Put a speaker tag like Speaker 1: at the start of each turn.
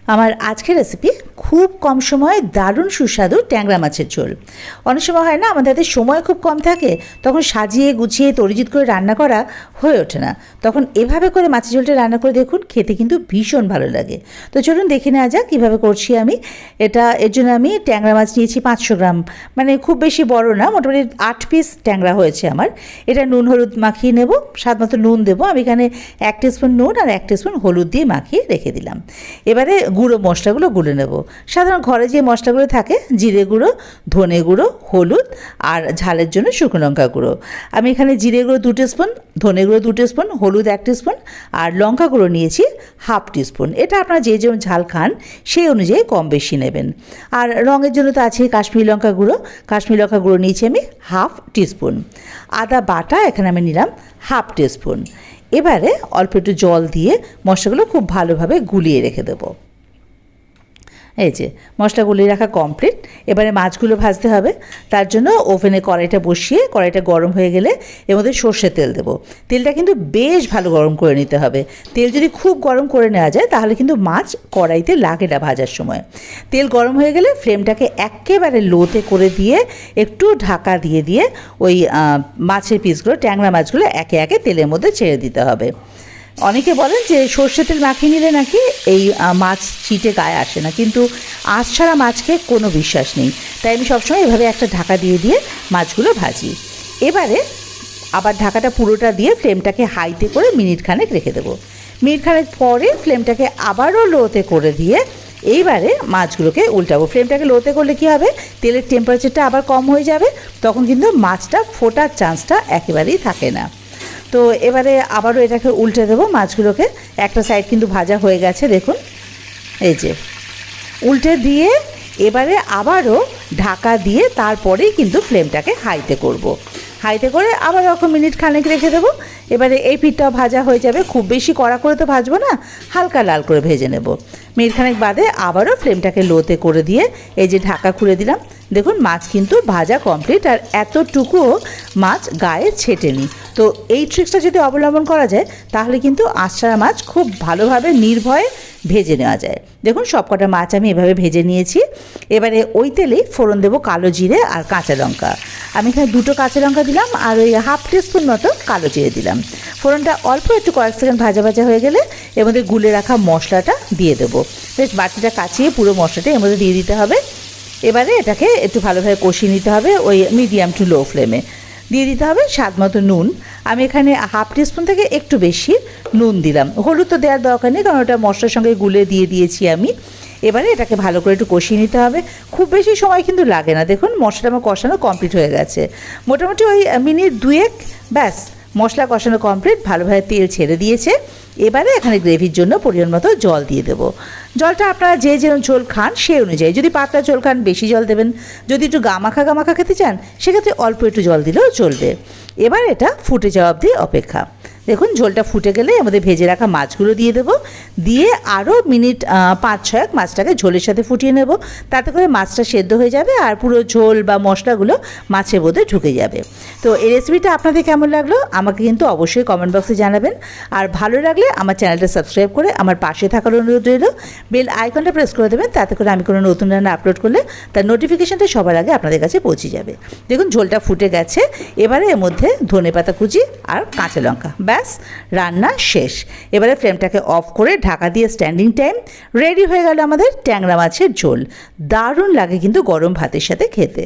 Speaker 1: আমার আজকের রেসিপি খুব কম সময়ে দারুণ সুস্বাদু ট্যাংরা মাছের ঝোল। অনেক সময় হয় না, আমাদের হাতে সময় খুব কম থাকে, তখন সাজিয়ে গুছিয়ে তরিজিৎ করে রান্না করা হয়ে ওঠে না। তখন এভাবে করে মাছের ঝোলটা রান্না করে দেখুন, খেতে কিন্তু ভীষণ ভালো লাগে। তো চলুন দেখে নেওয়া যাক কীভাবে করছি আমি। এর জন্য আমি ট্যাংরা মাছ নিয়েছি 500 গ্রাম, মানে খুব বেশি বড় না, মোটামুটি 8 পিস ট্যাংরা হয়েছে আমার। এটা নুন হলুদ মাখিয়ে নেব, স্বাদ মতো নুন দেবো। আমি এখানে 1 টিস্পুন নুন আর 1 টিস্পুন হলুদ দিয়ে মাখিয়ে রেখে দিলাম। এবারে গুঁড়ো মশলাগুলো গুলে নেব। সাধারণ ঘরে যে মশলাগুলো থাকে, জিরে গুঁড়ো, ধনে গুঁড়ো, হলুদ আর ঝালের জন্য শুকনো লঙ্কা গুঁড়ো। আমি এখানে জিরে গুঁড়ো 2 টিস্পুন, ধনে গুঁড়ো 2 টিস্পুন, হলুদ 1 টিস্পুন আর লঙ্কা গুঁড়ো নিয়েছি 1/2 টিস্পুন। এটা আপনারা যে যেমন ঝাল খান সেই অনুযায়ী কম বেশি নেবেন। আর রঙের জন্য তো আছে কাশ্মীরি লঙ্কা গুঁড়ো। কাশ্মীরি লঙ্কা গুঁড়ো নিয়েছি আমি 1/2 টিস্পুন। আদা বাটা এখানে আমি নিলাম 1/2 টিস্পুন। এবারে অল্প একটু জল দিয়ে মশলাগুলো খুব ভালোভাবে গুলিয়ে রেখে দেবো। এই যে মশলা গুলিয়ে রাখা কমপ্লিট। এবারে মাছগুলো ভাজতে হবে। তার জন্য ওভেনে কড়াইটা বসিয়ে, কড়াইটা গরম হয়ে গেলে এর মধ্যে সর্ষের তেল দেবো। তেলটা কিন্তু বেশ ভালো গরম করে নিতে হবে। তেল যদি খুব গরম করে নেওয়া যায় তাহলে কিন্তু মাছ কড়াইতে লাগে না ভাজার সময়। তেল গরম হয়ে গেলে ফ্লেমটাকে একেবারে লোতে করে দিয়ে একটু ঢাকা দিয়ে দিয়ে ওই মাছের পিসগুলো, ট্যাংরা মাছগুলো একে একে তেলের মধ্যে ছেড়ে দিতে হবে। অনেকে বলেন যে সর্ষে তেল মাখিয়ে নিলে নাকি এই মাছ ছিটে গায়ে আসে না, কিন্তু আঁশ ছাড়া মাছকে কোনো বিশ্বাস নেই। তাই আমি সবসময় এভাবে একটা ঢাকা দিয়ে দিয়ে মাছগুলো ভাজি। এবারে আবার ঢাকাটা পুরোটা দিয়ে ফ্লেমটাকে হাইতে করে মিনিট খানেক রেখে দেবো। মিনিট খানেক পরে ফ্লেমটাকে আবারও লোতে করে দিয়ে এইবারে মাছগুলোকে উল্টাবো। ফ্লেমটাকে লোতে করলে কী হবে, তেলের টেম্পারেচারটা আবার কম হয়ে যাবে, তখন কিন্তু মাছটা ফোটার চান্সটা একেবারেই থাকে না। তো এবারে আবারও এটাকে উল্টে দেবো মাছগুলোকে। একটা সাইড কিন্তু ভাজা হয়ে গেছে দেখুন, এই যে উল্টে দিয়ে এবারে আবারও ঢাকা দিয়ে তারপরেই কিন্তু ফ্লেমটাকে হাইতে করব। হাইতে করে আবার ওরকম মিনিট খানেক রেখে দেবো। এবারে এই পিঠটাও ভাজা হয়ে যাবে। খুব বেশি কড়া করে তো ভাজবো না, হালকা লাল করে ভেজে নেব। মিনিট খানেক বাদে আবারও ফ্লেমটাকে লোতে করে দিয়ে এই যে ঢাকা খুলে দিলাম। দেখুন মাছ কিন্তু ভাজা কমপ্লিট, আর এতটুকুও মাছ গায়ে ছেটেনি। তো এই ট্রিক্সটা যদি অবলম্বন করা যায় তাহলে কিন্তু আঁশ ছাড়া মাছ খুব ভালোভাবে নির্ভয়ে ভেজে নেওয়া যায়। দেখুন সবকটা মাছ আমি এভাবে ভেজে নিয়েছি। এবারে ওই তেলেই ফোড়ন দেবো কালো জিরে আর কাঁচা লঙ্কা। আমি এখানে 2টো কাঁচা লঙ্কা দিলাম আর ওই 1/2 টিস্পুন মতো কালো জিরে দিলাম। ফোড়নটা অল্প একটু কয়েক সেকেন্ড ভাজা ভাজা হয়ে গেলে এর মধ্যে গুলে রাখা মশলাটা দিয়ে দেবো। বেশ বাটিটা কাচিয়ে পুরো মশলাটা এর মধ্যে দিয়ে দিতে হবে। এবারে এটাকে একটু ভালোভাবে কষিয়ে নিতে হবে ওই মিডিয়াম টু লো ফ্লেমে। দিয়ে দিতে হবে স্বাদ মতো নুন। আমি এখানে 1/2 টিস্পুন থেকে একটু বেশি নুন দিলাম। হলুদ তো দেওয়ার দরকার নেই, কারণ ওটা মশলার সঙ্গে গুলে দিয়ে দিয়েছি আমি। এবারে এটাকে ভালো করে একটু কষিয়ে নিতে হবে। খুব বেশি সময় কিন্তু লাগে না। দেখুন মশলাটা আমার কষানো কমপ্লিট হয়ে গেছে, মোটামুটি ওই মিনিট 2-1 ব্যাস মশলা কষানো কমপ্লিট, ভালোভাবে তেল ছেড়ে দিয়েছে। এবারে এখানে গ্রেভির জন্য পরিমাণ মতো জল দিয়ে দেবো। জলটা আপনারা যে যেরকম ঝোল খান সেই অনুযায়ী, যদি পাতলা ঝোল খান বেশি জল দেবেন, যদি একটু গামাখা গামাখা খেতে চান সেক্ষেত্রে অল্প একটু জল দিলেও চলবে। এবার এটা ফুটে যাওয়া অবধি অপেক্ষা। দেখুন ঝোলটা ফুটে গেলে আমাদের ভেজে রাখা মাছগুলো দিয়ে দেবো। দিয়ে আরও মিনিট 5-6 মাছটাকে ঝোলের সাথে ফুটিয়ে নেব। তাতে করে মাছটা সেদ্ধ হয়ে যাবে আর পুরো ঝোল বা মশলাগুলো মাছের মধ্যে ঢুকে যাবে। তো এই রেসিপিটা আপনাদের কেমন লাগলো আমাকে কিন্তু অবশ্যই কমেন্ট বক্সে জানাবেন। আর ভালো লাগলে আমার চ্যানেলটা সাবস্ক্রাইব করে আমার পাশে থাকার অনুরোধ রইল। বেল আইকনটা প্রেস করে দেবেন, তাতে করে আমি কোনো নতুন রান্না আপলোড করলে তার নোটিফিকেশানটা সবার আগে আপনাদের কাছে পৌঁছে যাবে। দেখুন ঝোলটা ফুটে গেছে। এবারে এর মধ্যে ধনেপাতা কুচি আর কাঁচা লঙ্কা, ব্যাস রান্না শেষ। এবারে ফ্লেমটাকে অফ করে ঢাকা দিয়ে স্ট্যান্ডিং টাইম রেডি হয়ে গেল আমাদের ট্যাংরা মাছের ঝোল। দারুণ লাগে কিন্তু গরম ভাতের সাথে খেতে।